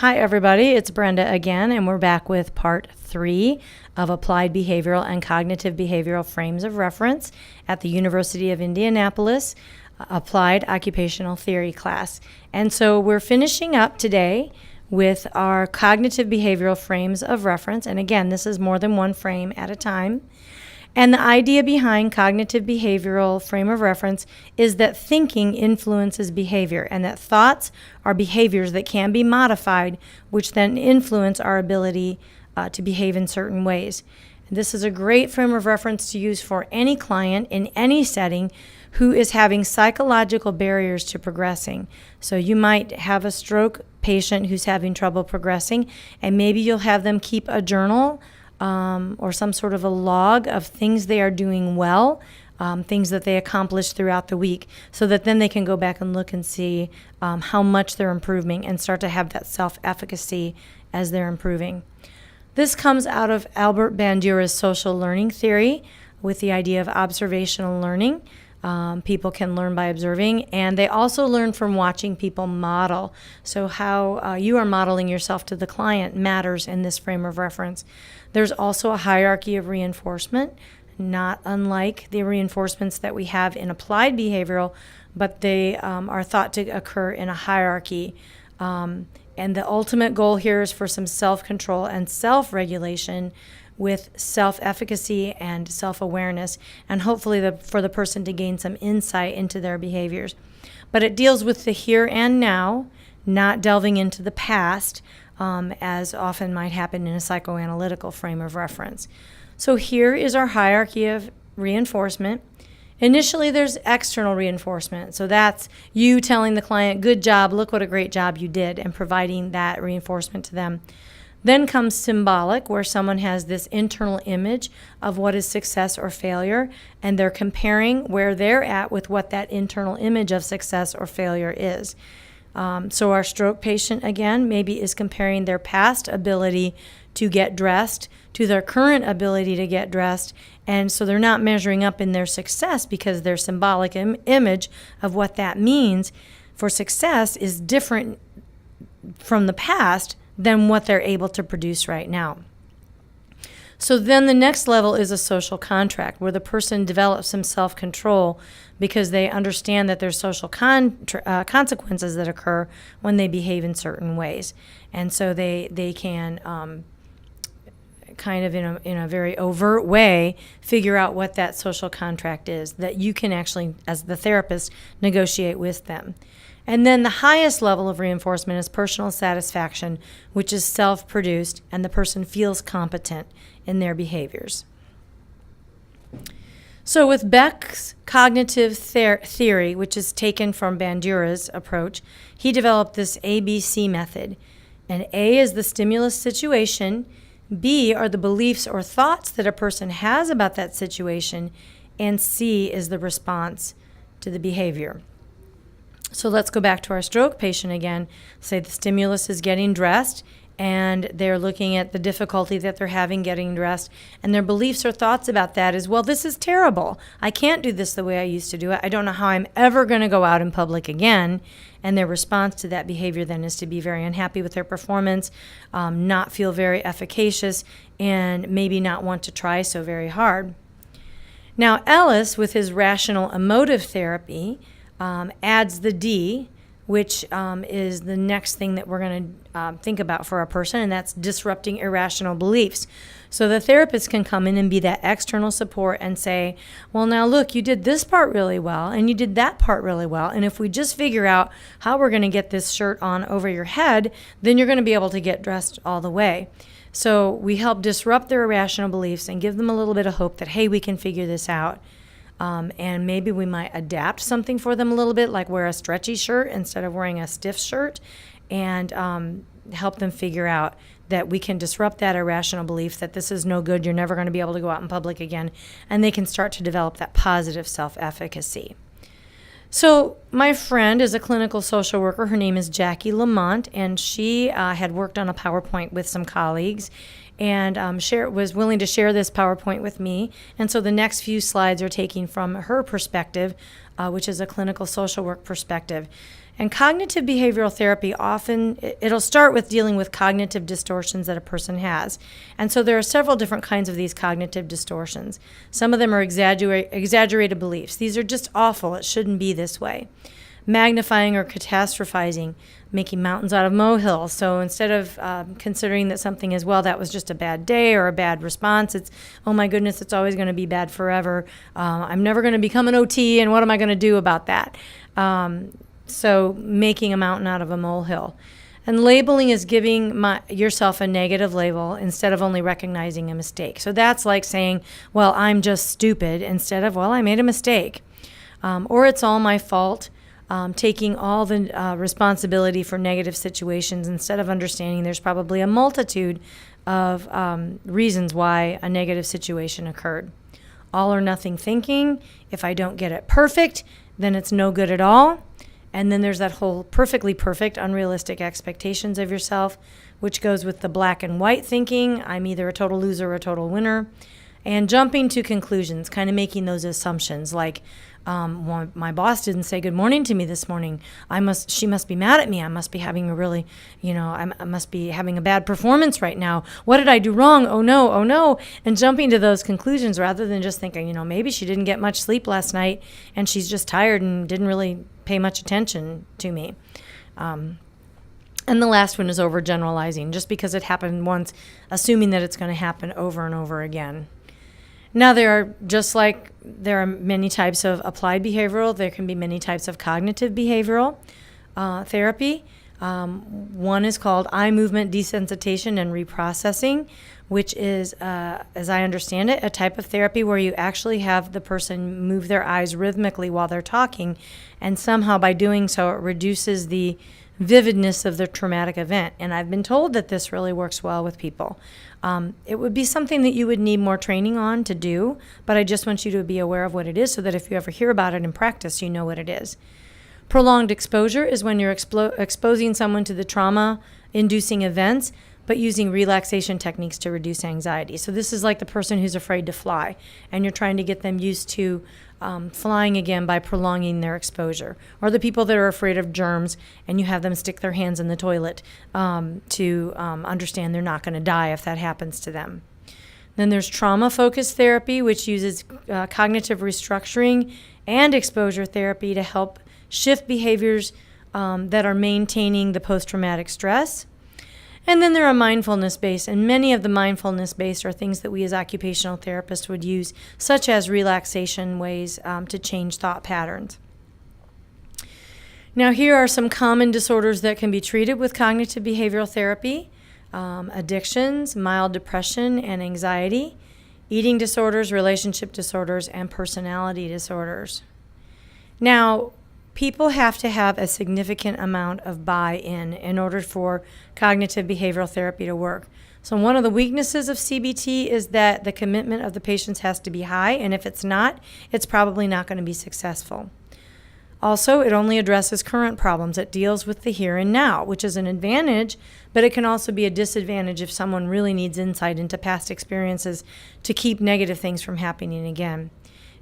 Hi, everybody. It's Brenda again, and we're back with part 3 of Applied Behavioral and Cognitive Behavioral Frames of Reference at the University of Indianapolis Applied Occupational Theory class. And so we're finishing up today with our cognitive behavioral frames of reference. And again, this is more than one frame at a time. And the idea behind cognitive behavioral frame of reference is that thinking influences behavior and that thoughts are behaviors that can be modified, which then influence our ability to behave in certain ways. And this is a great frame of reference to use for any client in any setting who is having psychological barriers to progressing. So you might have a stroke patient who's having trouble progressing, and maybe you'll have them keep a journal or some sort of a log of things they are doing well, things that they accomplished throughout the week, so that then they can go back and look and see how much they're improving and start to have that self-efficacy as they're improving. This comes out of Albert Bandura's social learning theory with the idea of observational learning. People can learn by observing, and they also learn from watching people model. So how you are modeling yourself to the client matters in this frame of reference. There's also a hierarchy of reinforcement, not unlike the reinforcements that we have in applied behavioral, but they are thought to occur in a hierarchy. And the ultimate goal here is for some self-control and self-regulation with self-efficacy and self-awareness, and hopefully for the person to gain some insight into their behaviors. But it deals with the here and now, not delving into the past, as often might happen in a psychoanalytical frame of reference. So here is our hierarchy of reinforcement. Initially, there's external reinforcement. So that's you telling the client, good job, look what a great job you did, and providing that reinforcement to them. Then comes symbolic, where someone has this internal image of what is success or failure, and they're comparing where they're at with what that internal image of success or failure is. So our stroke patient, again, maybe is comparing their past ability to get dressed to their current ability to get dressed, and so they're not measuring up in their success because their symbolic image of what that means for success is different from the past than what they're able to produce right now. So then the next level is a social contract, where the person develops some self-control because they understand that there's social consequences that occur when they behave in certain ways. And so they can kind of in a very overt way figure out what that social contract is that you can actually, as the therapist, negotiate with them. And then the highest level of reinforcement is personal satisfaction, which is self-produced, and the person feels competent in their behaviors. So with Beck's cognitive theory, which is taken from Bandura's approach, he developed this ABC method. And A is the stimulus situation, B are the beliefs or thoughts that a person has about that situation, and C is the response to the behavior. So let's go back to our stroke patient again. Say the stimulus is getting dressed, and they're looking at the difficulty that they're having getting dressed, and their beliefs or thoughts about that is, well, this is terrible. I can't do this the way I used to do it. I don't know how I'm ever going to go out in public again. And their response to that behavior then is to be very unhappy with their performance, not feel very efficacious, and maybe not want to try so very hard. Now, Ellis, with his rational emotive therapy, adds the D, which is the next thing that we're going to think about for a person, and that's disrupting irrational beliefs. So the therapist can come in and be that external support and say, well, now look, you did this part really well, and you did that part really well, and if we just figure out how we're going to get this shirt on over your head, then you're going to be able to get dressed all the way. So we help disrupt their irrational beliefs and give them a little bit of hope that, hey, we can figure this out. And maybe we might adapt something for them a little bit, like wear a stretchy shirt instead of wearing a stiff shirt, and help them figure out that we can disrupt that irrational belief that this is no good, you're never going to be able to go out in public again, and they can start to develop that positive self-efficacy. So my friend is a clinical social worker. Her name is Jackie Lamont, and she had worked on a PowerPoint with some colleagues, and was willing to share this PowerPoint with me. And so the next few slides are taken from her perspective, which is a clinical social work perspective. And cognitive behavioral therapy often, it'll start with dealing with cognitive distortions that a person has. And so there are several different kinds of these cognitive distortions. Some of them are exaggerated beliefs. These are just awful. It shouldn't be this way. Magnifying or catastrophizing, making mountains out of molehills. So instead of considering that something is, well, that was just a bad day or a bad response, it's, oh my goodness, it's always going to be bad forever. I'm never going to become an OT, and what am I going to do about that? So making a mountain out of a molehill. And labeling is giving yourself a negative label instead of only recognizing a mistake. So that's like saying, well, I'm just stupid, instead of, well, I made a mistake. Or it's all my fault. Taking all the responsibility for negative situations instead of understanding there's probably a multitude of reasons why a negative situation occurred. All or nothing thinking. If I don't get it perfect, then it's no good at all. And then there's that whole perfectly perfect, unrealistic expectations of yourself, which goes with the black and white thinking. I'm either a total loser or a total winner. And jumping to conclusions, kind of making those assumptions like, well, my boss didn't say good morning to me this morning. She must be mad at me. I must be having I must be having a bad performance right now. What did I do wrong? Oh no. And jumping to those conclusions rather than just thinking, maybe she didn't get much sleep last night and she's just tired and didn't really pay much attention to me. And the last one is overgeneralizing, just because it happened once, assuming that it's going to happen over and over again. Now, there are many types of applied behavioral. There can be many types of cognitive behavioral therapy. One is called eye movement desensitization and reprocessing, which is, as I understand it, a type of therapy where you actually have the person move their eyes rhythmically while they're talking, and somehow by doing so, it reduces the vividness of the traumatic event. And I've been told that this really works well with people. It would be something that you would need more training on to do, but I just want you to be aware of what it is so that if you ever hear about it in practice, you know what it is. Prolonged exposure is when you're exposing someone to the trauma-inducing events, but using relaxation techniques to reduce anxiety. So this is like the person who's afraid to fly, and you're trying to get them used to flying again by prolonging their exposure. Or the people that are afraid of germs, and you have them stick their hands in the toilet to understand they're not going to die if that happens to them. Then there's trauma-focused therapy, which uses cognitive restructuring and exposure therapy to help shift behaviors that are maintaining the post-traumatic stress. And then there are mindfulness-based, and many of the mindfulness-based are things that we as occupational therapists would use, such as relaxation ways to change thought patterns. Now, here are some common disorders that can be treated with cognitive behavioral therapy. Addictions, mild depression and anxiety, eating disorders, relationship disorders, and personality disorders. Now, people have to have a significant amount of buy-in in order for cognitive behavioral therapy to work. So one of the weaknesses of CBT is that the commitment of the patients has to be high, and if it's not, it's probably not going to be successful. Also, it only addresses current problems. It deals with the here and now, which is an advantage, but it can also be a disadvantage if someone really needs insight into past experiences to keep negative things from happening again.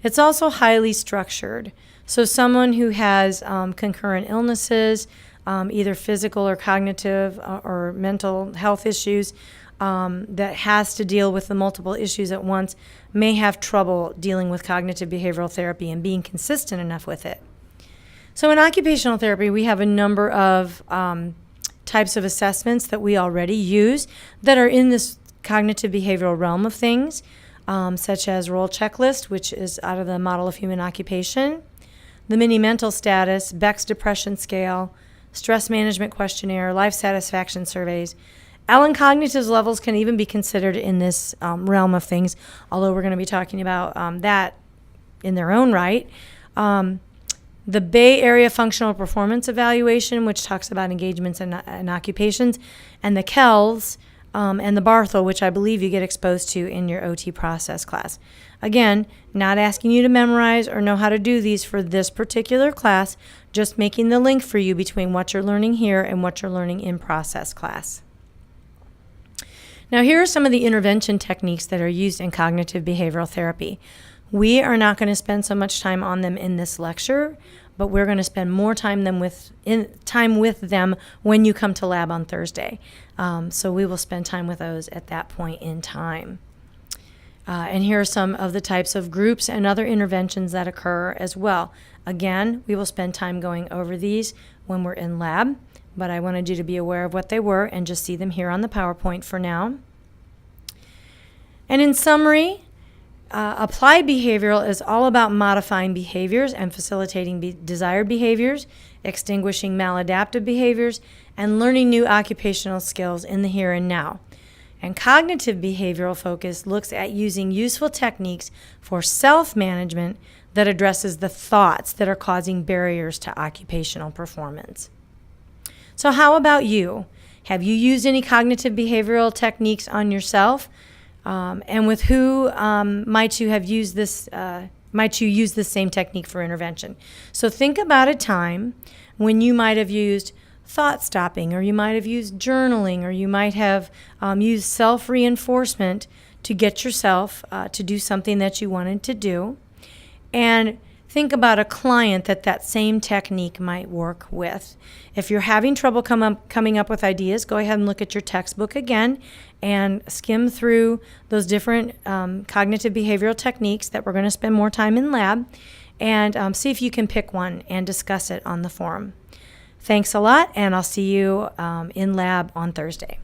It's also highly structured. So someone who has concurrent illnesses, either physical or cognitive or mental health issues that has to deal with the multiple issues at once may have trouble dealing with cognitive behavioral therapy and being consistent enough with it. So in occupational therapy, we have a number of types of assessments that we already use that are in this cognitive behavioral realm of things, such as role checklist, which is out of the Model of Human Occupation, the Mini Mental Status, Beck's Depression Scale, Stress Management Questionnaire, Life Satisfaction Surveys. Allen Cognitive levels can even be considered in this realm of things, although we're going to be talking about that in their own right. The Bay Area Functional Performance Evaluation, which talks about engagements and occupations, and the KELS, and the Barthel, which I believe you get exposed to in your OT process class. Again, not asking you to memorize or know how to do these for this particular class, just making the link for you between what you're learning here and what you're learning in process class. Now, here are some of the intervention techniques that are used in cognitive behavioral therapy. We are not going to spend so much time on them in this lecture, but we're going to spend more time with them when you come to lab on Thursday. So we will spend time with those at that point in time. And here are some of the types of groups and other interventions that occur as well. Again, we will spend time going over these when we're in lab, but I wanted you to be aware of what they were and just see them here on the PowerPoint for now. And in summary, applied behavioral is all about modifying behaviors and facilitating desired behaviors, extinguishing maladaptive behaviors, and learning new occupational skills in the here and now. And cognitive behavioral focus looks at using useful techniques for self-management that addresses the thoughts that are causing barriers to occupational performance. So how about you? Have you used any cognitive behavioral techniques on yourself? And with who might you use this same technique for intervention? So think about a time when you might have used thought stopping, or you might have used journaling, or you might have used self-reinforcement to get yourself to do something that you wanted to do. And think about a client that same technique might work with. If you're having trouble coming up with ideas, go ahead and look at your textbook again and skim through those different cognitive behavioral techniques that we're going to spend more time in lab, and see if you can pick one and discuss it on the forum. Thanks a lot, and I'll see you in lab on Thursday.